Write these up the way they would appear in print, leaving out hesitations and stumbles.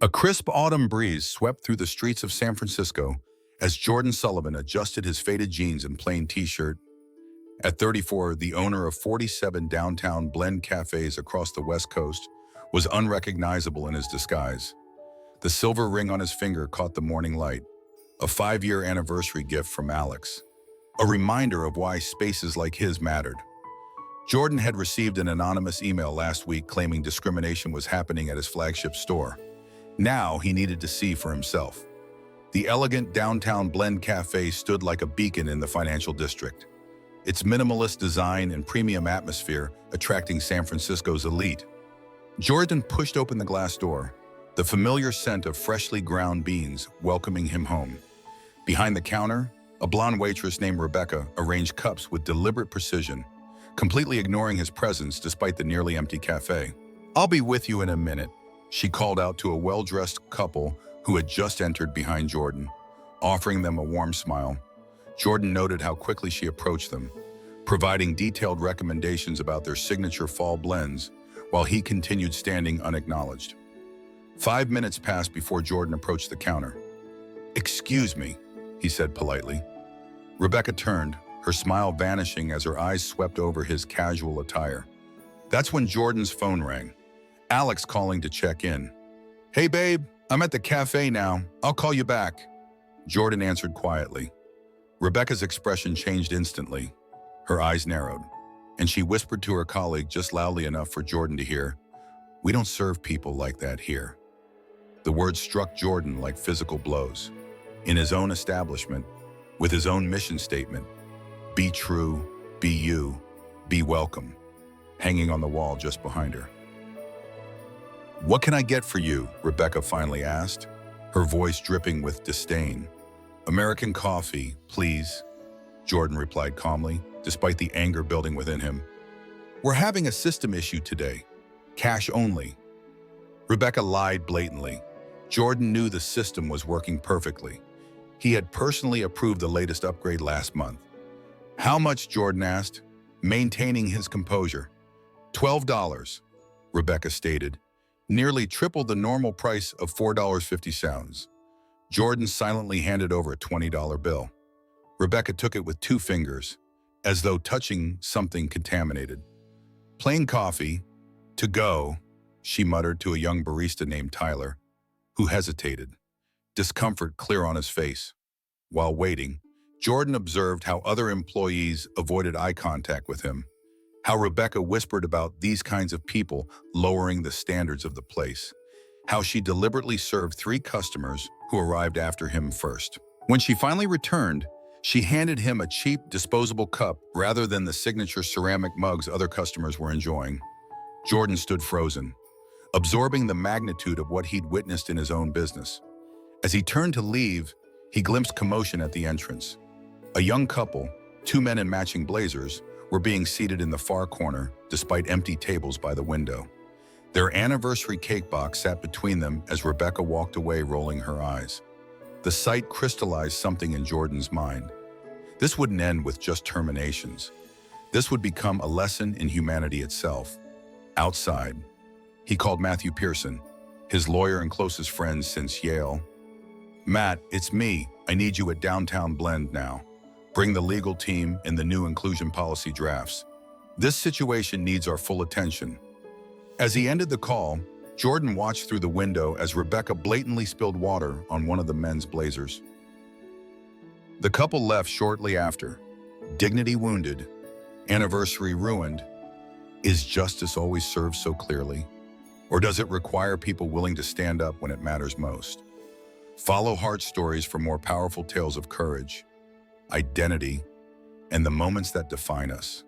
A crisp autumn breeze swept through the streets of San Francisco as Jordan Sullivan adjusted his faded jeans and plain t-shirt. At 34, the owner of 47 downtown blend cafes across the West Coast was unrecognizable in his disguise. The silver ring on his finger caught the morning light, a 5-year anniversary gift from Alex, a reminder of why spaces like his mattered. Jordan had received an anonymous email last week claiming discrimination was happening at his flagship store. Now he needed to see for himself. The elegant downtown blend cafe stood like a beacon in the financial district, its minimalist design and premium atmosphere attracting San Francisco's elite. Jordan pushed open the glass door, the familiar scent of freshly ground beans welcoming him home. Behind the counter, a blonde waitress named Rebecca arranged cups with deliberate precision, completely ignoring his presence despite the nearly empty cafe. "I'll be with you in a minute," she called out to a well-dressed couple who had just entered behind Jordan, offering them a warm smile. Jordan noted how quickly she approached them, providing detailed recommendations about their signature fall blends, while he continued standing unacknowledged. 5 minutes passed before Jordan approached the counter. "Excuse me," he said politely. Rebecca turned, her smile vanishing as her eyes swept over his casual attire. That's when Jordan's phone rang. Alex calling to check in. "Hey babe, I'm at the cafe now. I'll call you back." Jordan answered quietly. Rebecca's expression changed instantly. Her eyes narrowed, and she whispered to her colleague just loudly enough for Jordan to hear, "We don't serve people like that here." The words struck Jordan like physical blows. In his own establishment, with his own mission statement, "Be true, be you, be welcome," hanging on the wall just behind her. "What can I get for you?" Rebecca finally asked, her voice dripping with disdain. "American coffee, please," Jordan replied calmly, despite the anger building within him. "We're having a system issue today. Cash only." Rebecca lied blatantly. Jordan knew the system was working perfectly. He had personally approved the latest upgrade last month. "How much?" Jordan asked, maintaining his composure. $12, Rebecca stated, nearly triple the normal price of $4.50. Jordan silently handed over a $20 bill. Rebecca took it with 2 fingers, as though touching something contaminated. "Plain coffee, to go," she muttered to a young barista named Tyler, who hesitated, discomfort clear on his face. While waiting, Jordan observed how other employees avoided eye contact with him, how Rebecca whispered about these kinds of people lowering the standards of the place, how she deliberately served 3 customers who arrived after him first. When she finally returned, she handed him a cheap, disposable cup rather than the signature ceramic mugs other customers were enjoying. Jordan stood frozen, absorbing the magnitude of what he'd witnessed in his own business. As he turned to leave, he glimpsed commotion at the entrance. A young couple, 2 men in matching blazers, were being seated in the far corner, despite empty tables by the window. Their anniversary cake box sat between them as Rebecca walked away, rolling her eyes. The sight crystallized something in Jordan's mind. This wouldn't end with just terminations. This would become a lesson in humanity itself. Outside, he called Matthew Pearson, his lawyer and closest friend since Yale. "Matt, it's me. I need you at Downtown Blend now. Bring the legal team and the new inclusion policy drafts. This situation needs our full attention." As he ended the call, Jordan watched through the window as Rebecca blatantly spilled water on one of the men's blazers. The couple left shortly after. Dignity wounded, anniversary ruined. Is justice always served so clearly? Or does it require people willing to stand up when it matters most? Follow Heart Stories for more powerful tales of courage, identity, and the moments that define us.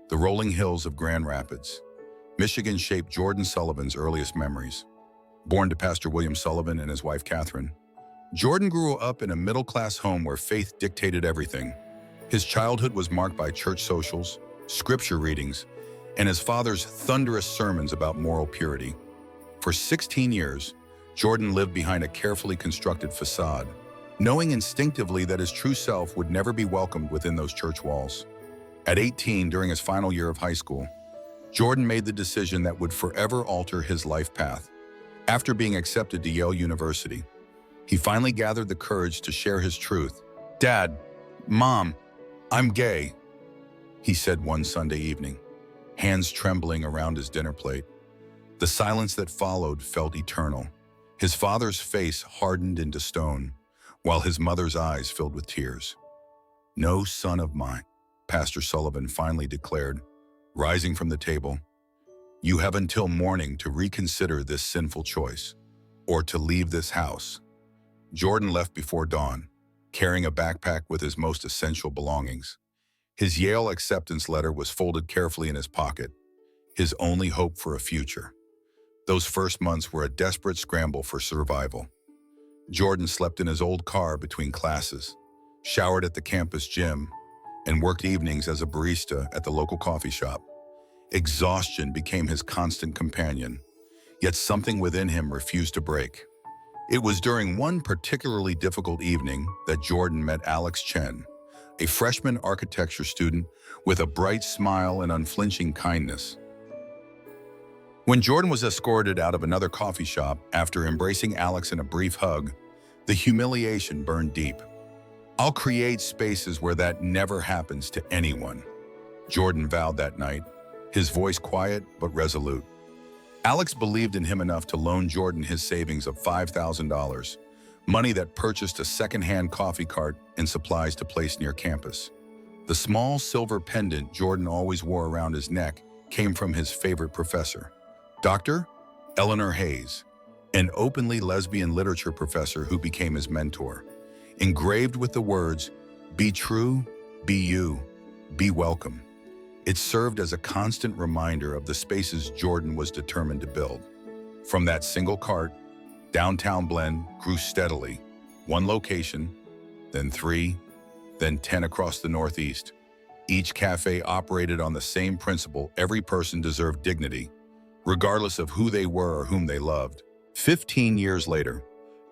The rolling hills of Grand Rapids, Michigan shaped Jordan Sullivan's earliest memories. Born to Pastor William Sullivan and his wife Catherine, Jordan grew up in a middle-class home where faith dictated everything. His childhood was marked by church socials, scripture readings, and his father's thunderous sermons about moral purity. For 16 years, Jordan lived behind a carefully constructed facade, knowing instinctively that his true self would never be welcomed within those church walls. At 18, during his final year of high school, Jordan made the decision that would forever alter his life path. After being accepted to Yale University, he finally gathered the courage to share his truth. "Dad, Mom, I'm gay," he said one Sunday evening, hands trembling around his dinner plate. The silence that followed felt eternal. His father's face hardened into stone, while his mother's eyes filled with tears. "No son of mine," Pastor Sullivan finally declared, rising from the table. "You have until morning to reconsider this sinful choice, or to leave this house." Jordan left before dawn, carrying a backpack with his most essential belongings. His Yale acceptance letter was folded carefully in his pocket, his only hope for a future. Those first months were a desperate scramble for survival. Jordan slept in his old car between classes, showered at the campus gym, and worked evenings as a barista at the local coffee shop. Exhaustion became his constant companion, yet something within him refused to break. It was during one particularly difficult evening that Jordan met Alex Chen, a freshman architecture student with a bright smile and unflinching kindness. When Jordan was escorted out of another coffee shop after embracing Alex in a brief hug, the humiliation burned deep. "I'll create spaces where that never happens to anyone," Jordan vowed that night, his voice quiet but resolute. Alex believed in him enough to loan Jordan his savings of $5,000, money that purchased a second-hand coffee cart and supplies to place near campus. The small silver pendant Jordan always wore around his neck came from his favorite professor, Dr. Eleanor Hayes, an openly lesbian literature professor who became his mentor. Engraved with the words, "Be true, be you, be welcome," it served as a constant reminder of the spaces Jordan was determined to build. From that single cart, downtown Blend grew steadily, one location, then 3, then 10 across the Northeast. Each cafe operated on the same principle: every person deserved dignity, regardless of who they were or whom they loved. 15 years later,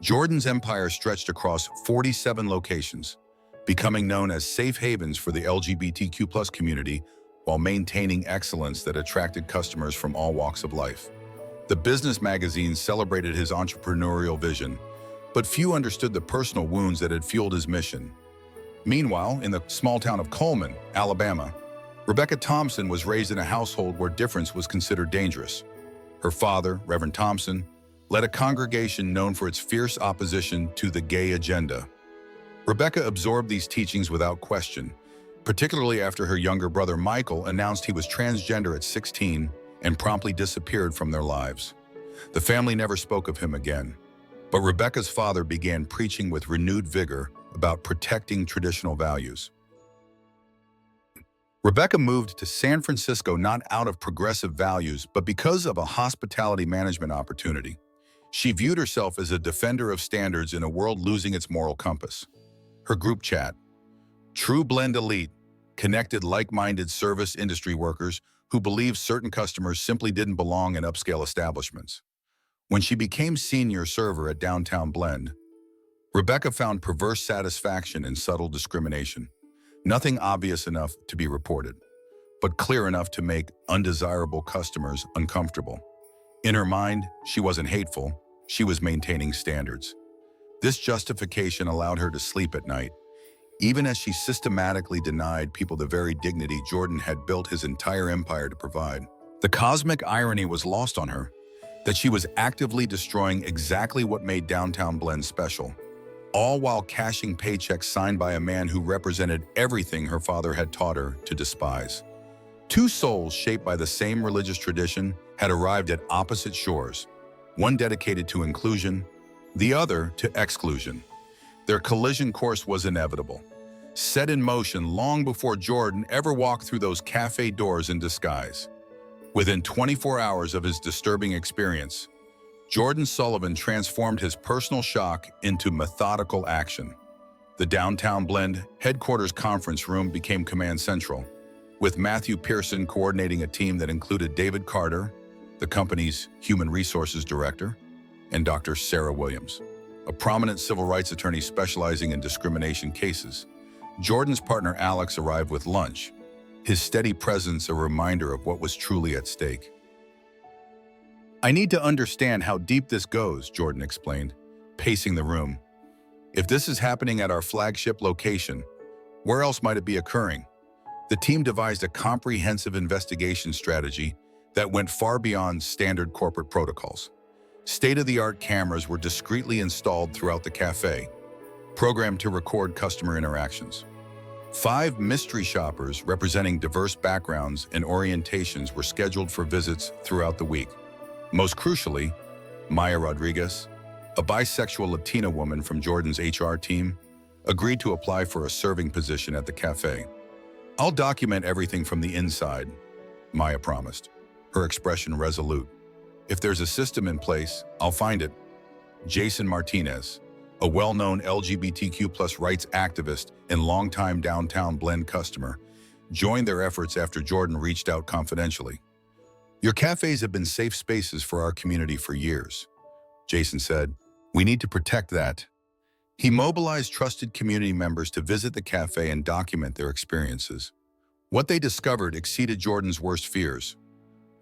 Jordan's empire stretched across 47 locations, becoming known as safe havens for the LGBTQ+ community while maintaining excellence that attracted customers from all walks of life. The business magazines celebrated his entrepreneurial vision, but few understood the personal wounds that had fueled his mission. Meanwhile, in the small town of Coleman, Alabama, Rebecca Thompson was raised in a household where difference was considered dangerous. Her father, Reverend Thompson, led a congregation known for its fierce opposition to the gay agenda. Rebecca absorbed these teachings without question, particularly after her younger brother Michael announced he was transgender at 16 and promptly disappeared from their lives. The family never spoke of him again, but Rebecca's father began preaching with renewed vigor about protecting traditional values. Rebecca moved to San Francisco not out of progressive values, but because of a hospitality management opportunity. She viewed herself as a defender of standards in a world losing its moral compass. Her group chat, True Blend Elite, connected like-minded service industry workers who believed certain customers simply didn't belong in upscale establishments. When she became senior server at Downtown Blend, Rebecca found perverse satisfaction in subtle discrimination. Nothing obvious enough to be reported, but clear enough to make undesirable customers uncomfortable. In her mind, she wasn't hateful, she was maintaining standards. This justification allowed her to sleep at night, even as she systematically denied people the very dignity Jordan had built his entire empire to provide. The cosmic irony was lost on her, that she was actively destroying exactly what made Downtown Blend special, all while cashing paychecks signed by a man who represented everything her father had taught her to despise. Two souls shaped by the same religious tradition had arrived at opposite shores, one dedicated to inclusion, the other to exclusion. Their collision course was inevitable, set in motion long before Jordan ever walked through those cafe doors in disguise. Within 24 hours of his disturbing experience, Jordan Sullivan transformed his personal shock into methodical action. The Downtown Blend headquarters conference room became command central, with Matthew Pearson coordinating a team that included David Carter, the company's human resources director, and Dr. Sarah Williams, a prominent civil rights attorney specializing in discrimination cases. Jordan's partner Alex arrived with lunch, his steady presence a reminder of what was truly at stake. I need to understand how deep this goes, Jordan explained, pacing the room. If this is happening at our flagship location, where else might it be occurring? The team devised a comprehensive investigation strategy that went far beyond standard corporate protocols. State-of-the-art cameras were discreetly installed throughout the cafe, programmed to record customer interactions. 5 mystery shoppers representing diverse backgrounds and orientations were scheduled for visits throughout the week. Most crucially, Maya Rodriguez, a bisexual Latina woman from Jordan's HR team, agreed to apply for a serving position at the cafe. I'll document everything from the inside, Maya promised, her expression resolute. If there's a system in place, I'll find it. Jason Martinez, a well-known LGBTQ+ rights activist and longtime downtown Blend customer, joined their efforts after Jordan reached out confidentially. Your cafes have been safe spaces for our community for years, Jason said. We need to protect that. He mobilized trusted community members to visit the cafe and document their experiences. What they discovered exceeded Jordan's worst fears.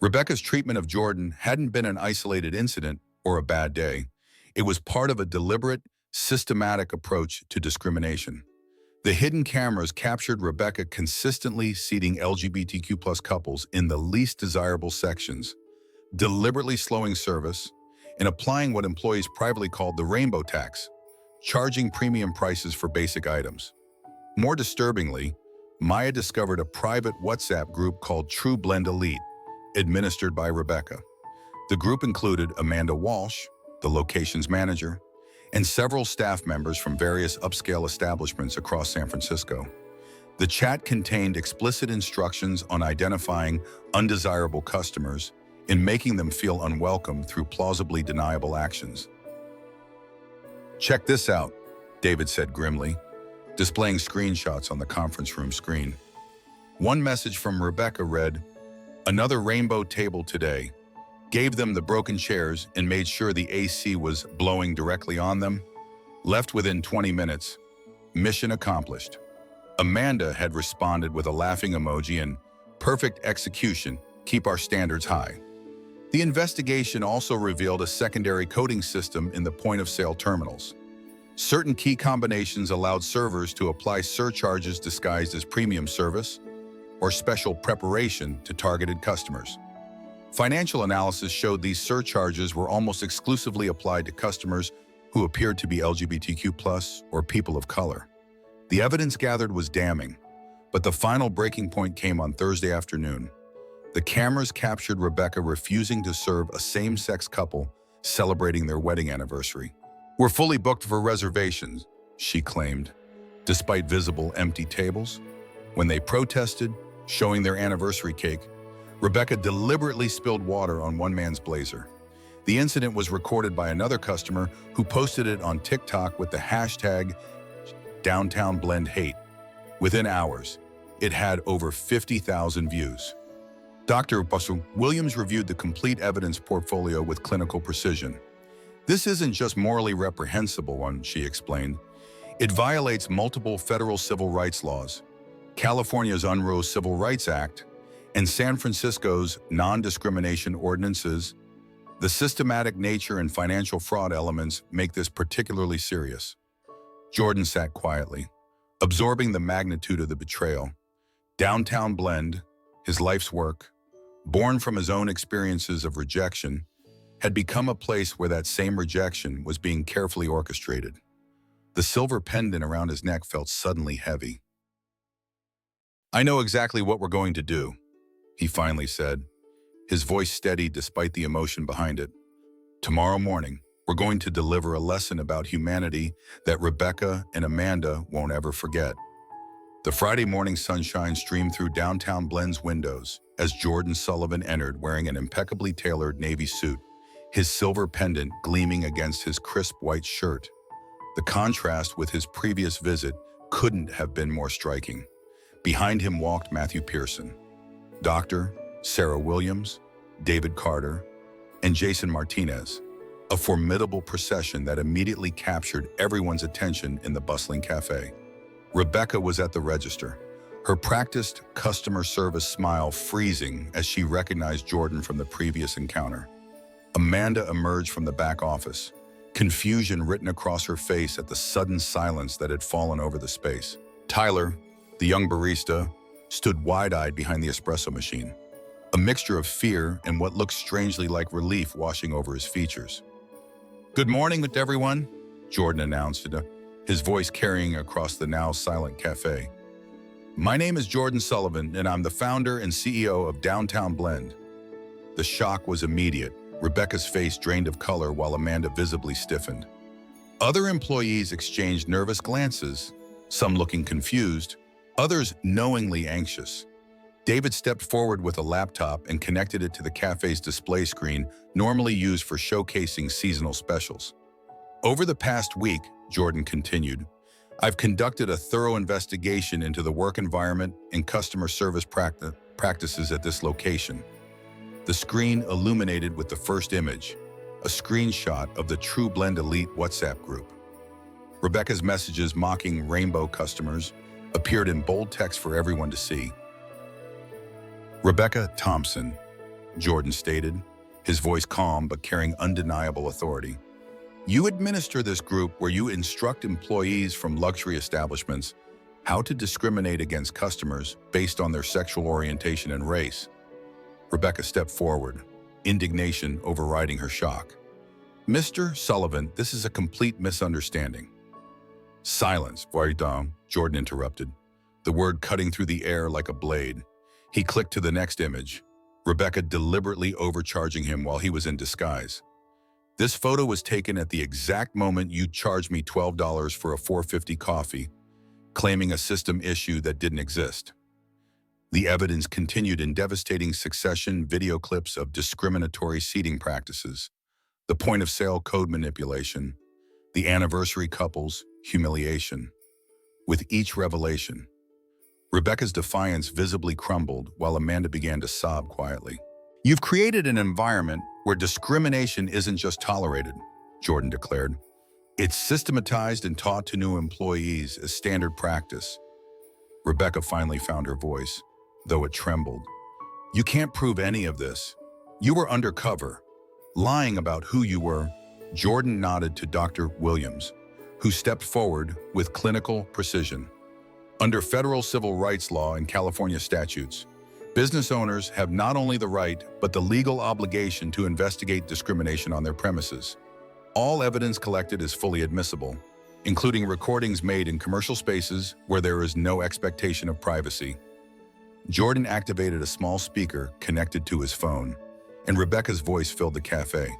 Rebecca's treatment of Jordan hadn't been an isolated incident or a bad day. It was part of a deliberate, systematic approach to discrimination. The hidden cameras captured Rebecca consistently seating LGBTQ+ couples in the least desirable sections, deliberately slowing service, and applying what employees privately called the rainbow tax, charging premium prices for basic items. More disturbingly, Maya discovered a private WhatsApp group called True Blend Elite, administered by Rebecca. The group included Amanda Walsh, the location's manager, and several staff members from various upscale establishments across San Francisco. The chat contained explicit instructions on identifying undesirable customers and making them feel unwelcome through plausibly deniable actions. "Check this out," David said grimly, displaying screenshots on the conference room screen. One message from Rebecca read, "Another rainbow table today. Gave them the broken chairs and made sure the AC was blowing directly on them. Left within 20 minutes. Mission accomplished." Amanda had responded with a laughing emoji and "Perfect execution. Keep our standards high." The investigation also revealed a secondary coding system in the point-of-sale terminals. Certain key combinations allowed servers to apply surcharges disguised as premium service or special preparation to targeted customers. Financial analysis showed these surcharges were almost exclusively applied to customers who appeared to be LGBTQ+ or people of color. The evidence gathered was damning, but the final breaking point came on Thursday afternoon. The cameras captured Rebecca refusing to serve a same-sex couple celebrating their wedding anniversary. "We're fully booked for reservations," she claimed, despite visible empty tables. When they protested, showing their anniversary cake, Rebecca deliberately spilled water on one man's blazer. The incident was recorded by another customer who posted it on TikTok with the hashtag #DowntownBlendHate. Within hours, it had over 50,000 views. Dr. Bussell Williams reviewed the complete evidence portfolio with clinical precision. "This isn't just morally reprehensible one," she explained. "It violates multiple federal civil rights laws, California's Unruh Civil Rights Act, and San Francisco's non-discrimination ordinances. The systematic nature and financial fraud elements make this particularly serious." Jordan sat quietly, absorbing the magnitude of the betrayal. Downtown Blend, his life's work, born from his own experiences of rejection, had become a place where that same rejection was being carefully orchestrated. The silver pendant around his neck felt suddenly heavy. "I know exactly what we're going to do," he finally said, his voice steady despite the emotion behind it. "Tomorrow morning, we're going to deliver a lesson about humanity that Rebecca and Amanda won't ever forget." The Friday morning sunshine streamed through downtown Blend's windows as Jordan Sullivan entered wearing an impeccably tailored navy suit, his silver pendant gleaming against his crisp white shirt. The contrast with his previous visit couldn't have been more striking. Behind him walked Matthew Pearson, Dr. Sarah Williams, David Carter, and Jason Martinez, a formidable procession that immediately captured everyone's attention in the bustling cafe. Rebecca was at the register, her practiced customer service smile freezing as she recognized Jordan from the previous encounter. Amanda emerged from the back office, confusion written across her face at the sudden silence that had fallen over the space. Tyler, the young barista, stood wide-eyed behind the espresso machine, a mixture of fear and what looked strangely like relief washing over his features. "Good morning, everyone," Jordan announced, his voice carrying across the now silent cafe. "My name is Jordan Sullivan, and I'm the founder and CEO of Downtown Blend." The shock was immediate. Rebecca's face drained of color while Amanda visibly stiffened. Other employees exchanged nervous glances, some looking confused, others knowingly anxious. David stepped forward with a laptop and connected it to the cafe's display screen, normally used for showcasing seasonal specials. "Over the past week," Jordan continued, "I've conducted a thorough investigation into the work environment and customer service practices at this location." The screen illuminated with the first image, a screenshot of the True Blend Elite WhatsApp group. Rebecca's messages mocking rainbow customers appeared in bold text for everyone to see. "Rebecca Thompson," Jordan stated, his voice calm but carrying undeniable authority. "You administer this group where you instruct employees from luxury establishments how to discriminate against customers based on their sexual orientation and race." Rebecca stepped forward, indignation overriding her shock. "Mr. Sullivan, this is a complete misunderstanding." "Silence, Voyardon," Jordan interrupted, the word cutting through the air like a blade. He clicked to the next image, Rebecca deliberately overcharging him while he was in disguise. "This photo was taken at the exact moment you charged me $12 for a $4.50 coffee, claiming a system issue that didn't exist." The evidence continued in devastating succession: video clips of discriminatory seating practices, the point-of-sale code manipulation, the anniversary couple's humiliation. With each revelation, Rebecca's defiance visibly crumbled while Amanda began to sob quietly. "You've created an environment where discrimination isn't just tolerated," Jordan declared. "It's systematized and taught to new employees as standard practice." Rebecca finally found her voice, though it trembled. "You can't prove any of this. You were undercover, lying about who you were." Jordan nodded to Dr. Williams, who stepped forward with clinical precision. "Under federal civil rights law and California statutes, business owners have not only the right but the legal obligation to investigate discrimination on their premises. All evidence collected is fully admissible, including recordings made in commercial spaces where there is no expectation of privacy." Jordan activated a small speaker connected to his phone, and Rebecca's voice filled the cafe.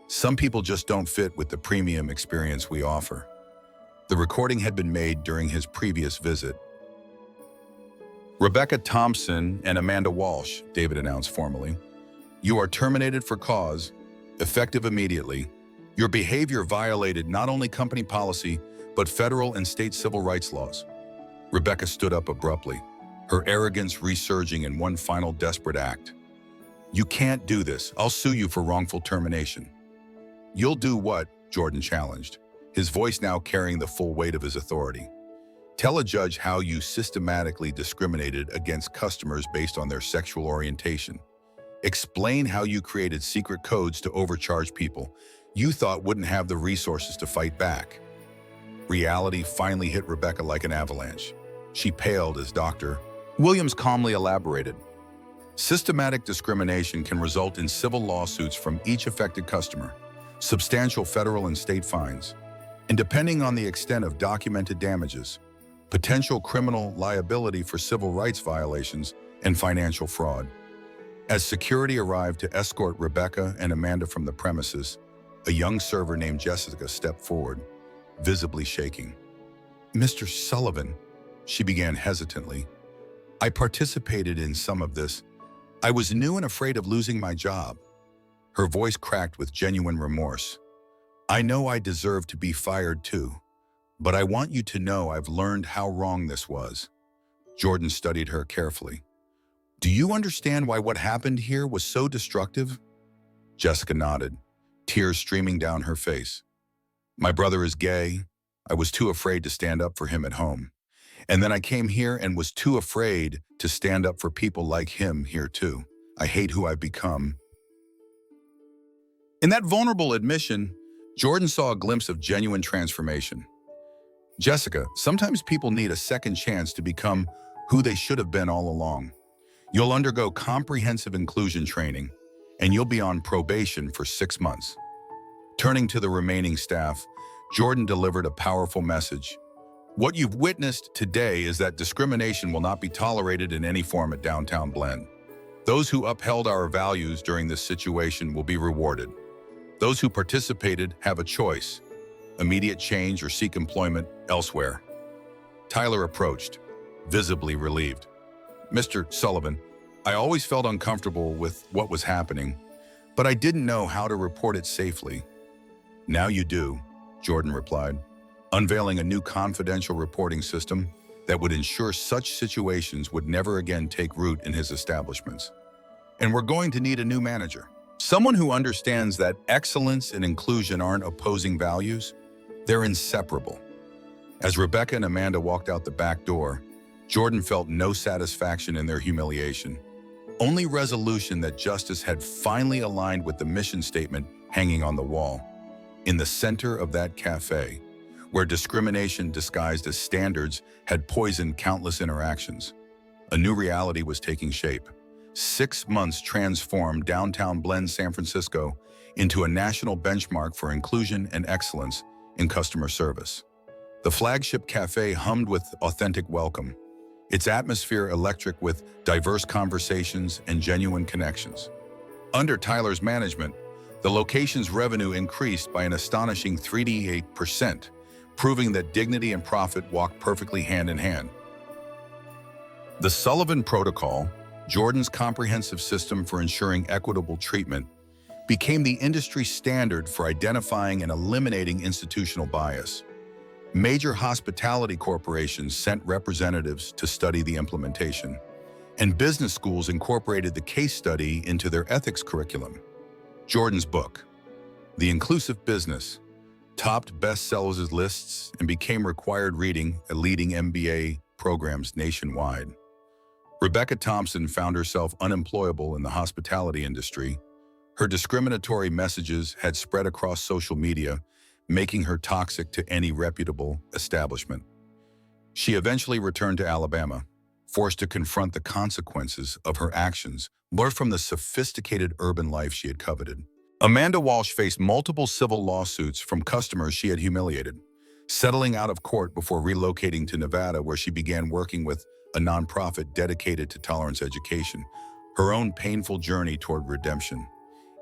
"Some people just don't fit with the premium experience we offer." The recording had been made during his previous visit. "Rebecca Thompson and Amanda Walsh," David announced formally. "You are terminated for cause, effective immediately. Your behavior violated not only company policy, but federal and state civil rights laws." Rebecca stood up abruptly, her arrogance resurging in one final desperate act. "You can't do this. I'll sue you for wrongful termination." "You'll do what?" Jordan challenged, his voice now carrying the full weight of his authority. "Tell a judge how you systematically discriminated against customers based on their sexual orientation. Explain how you created secret codes to overcharge people you thought wouldn't have the resources to fight back." Reality finally hit Rebecca like an avalanche. She paled as Dr. Williams calmly elaborated. "Systematic discrimination can result in civil lawsuits from each affected customer, substantial federal and state fines, and depending on the extent of documented damages, potential criminal liability for civil rights violations and financial fraud." As security arrived to escort Rebecca and Amanda from the premises, a young server named Jessica stepped forward, visibly shaking. "Mr. Sullivan," she began hesitantly, "I participated in some of this. I was new and afraid of losing my job." Her voice cracked with genuine remorse. "I know I deserve to be fired too, but I want you to know I've learned how wrong this was." Jordan studied her carefully. "Do you understand why what happened here was so destructive?" Jessica nodded, tears streaming down her face. "My brother is gay. I was too afraid to stand up for him at home. And then I came here and was too afraid to stand up for people like him here too. I hate who I've become." In that vulnerable admission, Jordan saw a glimpse of genuine transformation. Jessica, sometimes people need a second chance to become who they should have been all along. You'll undergo comprehensive inclusion training, and you'll be on probation for 6 months. Turning to the remaining staff, Jordan delivered a powerful message. What you've witnessed today is that discrimination will not be tolerated in any form at Downtown Blend. Those who upheld our values during this situation will be rewarded. Those who participated have a choice: immediate change or seek employment elsewhere. Tyler approached, visibly relieved. Mr. Sullivan, I always felt uncomfortable with what was happening, but I didn't know how to report it safely. Now you do, Jordan replied, unveiling a new confidential reporting system that would ensure such situations would never again take root in his establishments. And we're going to need a new manager. Someone who understands that excellence and inclusion aren't opposing values, they're inseparable. As Rebecca and Amanda walked out the back door, Jordan felt no satisfaction in their humiliation, only resolution that justice had finally aligned with the mission statement hanging on the wall. In the center of that cafe, where discrimination disguised as standards had poisoned countless interactions, a new reality was taking shape. 6 months transformed Downtown Blend San Francisco into a national benchmark for inclusion and excellence in customer service. The flagship cafe hummed with authentic welcome, its atmosphere electric with diverse conversations and genuine connections. Under Tyler's management, the location's revenue increased by an astonishing 38%, proving that dignity and profit walk perfectly hand in hand. The Sullivan Protocol, Jordan's comprehensive system for ensuring equitable treatment, became the industry standard for identifying and eliminating institutional bias. Major hospitality corporations sent representatives to study the implementation, and business schools incorporated the case study into their ethics curriculum. Jordan's book, The Inclusive Business, topped bestsellers lists and became required reading at leading MBA programs nationwide. Rebecca Thompson found herself unemployable in the hospitality industry. Her discriminatory messages had spread across social media, making her toxic to any reputable establishment. She eventually returned to Alabama, forced to confront the consequences of her actions, learned from the sophisticated urban life she had coveted. Amanda Walsh faced multiple civil lawsuits from customers she had humiliated, settling out of court before relocating to Nevada, where she began working with a nonprofit dedicated to tolerance education, her own painful journey toward redemption.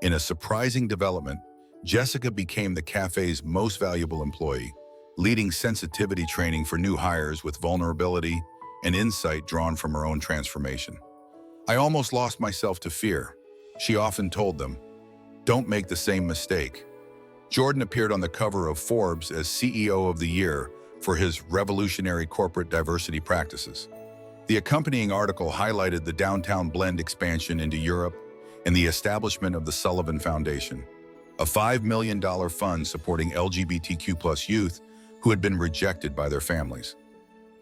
In a surprising development, Jessica became the cafe's most valuable employee, leading sensitivity training for new hires with vulnerability and insight drawn from her own transformation. I almost lost myself to fear, she often told them. Don't make the same mistake. Jordan appeared on the cover of Forbes as CEO of the Year for his revolutionary corporate diversity practices. The accompanying article highlighted the Downtown Blend expansion into Europe and the establishment of the Sullivan Foundation, a $5 million fund supporting LGBTQ+ youth who had been rejected by their families.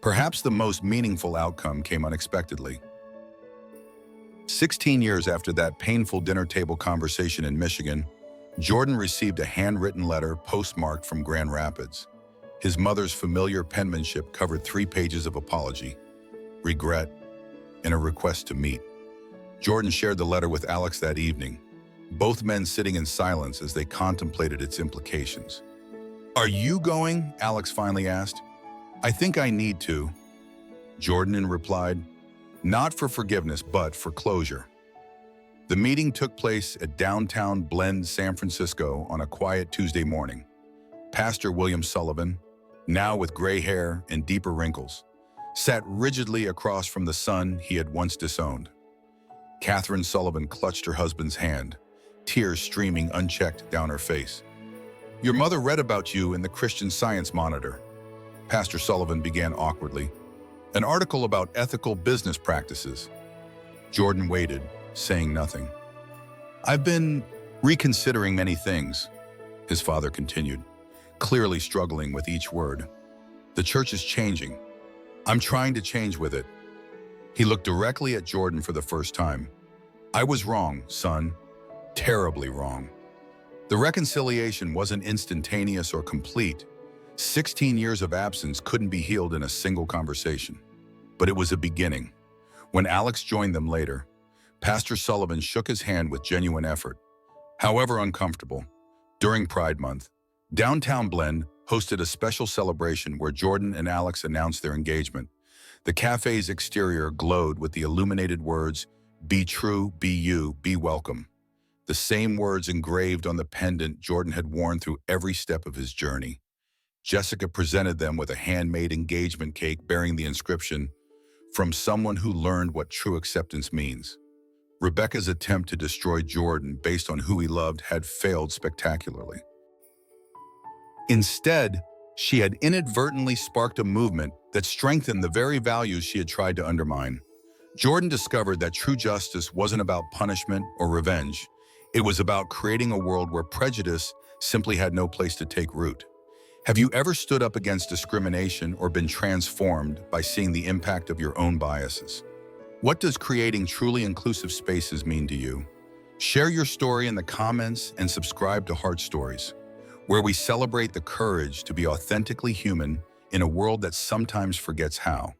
Perhaps the most meaningful outcome came unexpectedly. 16 years after that painful dinner table conversation in Michigan, Jordan received a handwritten letter postmarked from Grand Rapids. His mother's familiar penmanship covered 3 pages of apology, regret, and a request to meet. Jordan shared the letter with Alex that evening, both men sitting in silence as they contemplated its implications. "Are you going?" Alex finally asked. "I think I need to," Jordan replied, not for forgiveness, but for closure. The meeting took place at Downtown Blend San Francisco on a quiet Tuesday morning. Pastor William Sullivan, now with gray hair and deeper wrinkles, sat rigidly across from the son he had once disowned. Catherine Sullivan clutched her husband's hand, tears streaming unchecked down her face. "Your mother read about you in the Christian Science Monitor," Pastor Sullivan began awkwardly. "An article about ethical business practices." Jordan waited, saying nothing. "I've been reconsidering many things," his father continued, clearly struggling with each word. "The church is changing. I'm trying to change with it." He looked directly at Jordan for the first time. "I was wrong, son. Terribly wrong. The reconciliation wasn't instantaneous or complete. 16 years of absence couldn't be healed in a single conversation. But it was a beginning. When Alex joined them later, Pastor Sullivan shook his hand with genuine effort. However uncomfortable, during Pride Month, Downtown Blend hosted a special celebration where Jordan and Alex announced their engagement. The cafe's exterior glowed with the illuminated words, "Be true, be you, be welcome." The same words engraved on the pendant Jordan had worn through every step of his journey. Jessica presented them with a handmade engagement cake bearing the inscription, "From someone who learned what true acceptance means." Rebecca's attempt to destroy Jordan based on who he loved had failed spectacularly. Instead, she had inadvertently sparked a movement that strengthened the very values she had tried to undermine. Jordan discovered that true justice wasn't about punishment or revenge. It was about creating a world where prejudice simply had no place to take root. Have you ever stood up against discrimination or been transformed by seeing the impact of your own biases? What does creating truly inclusive spaces mean to you? Share your story in the comments and subscribe to Heart Stories, where we celebrate the courage to be authentically human in a world that sometimes forgets how.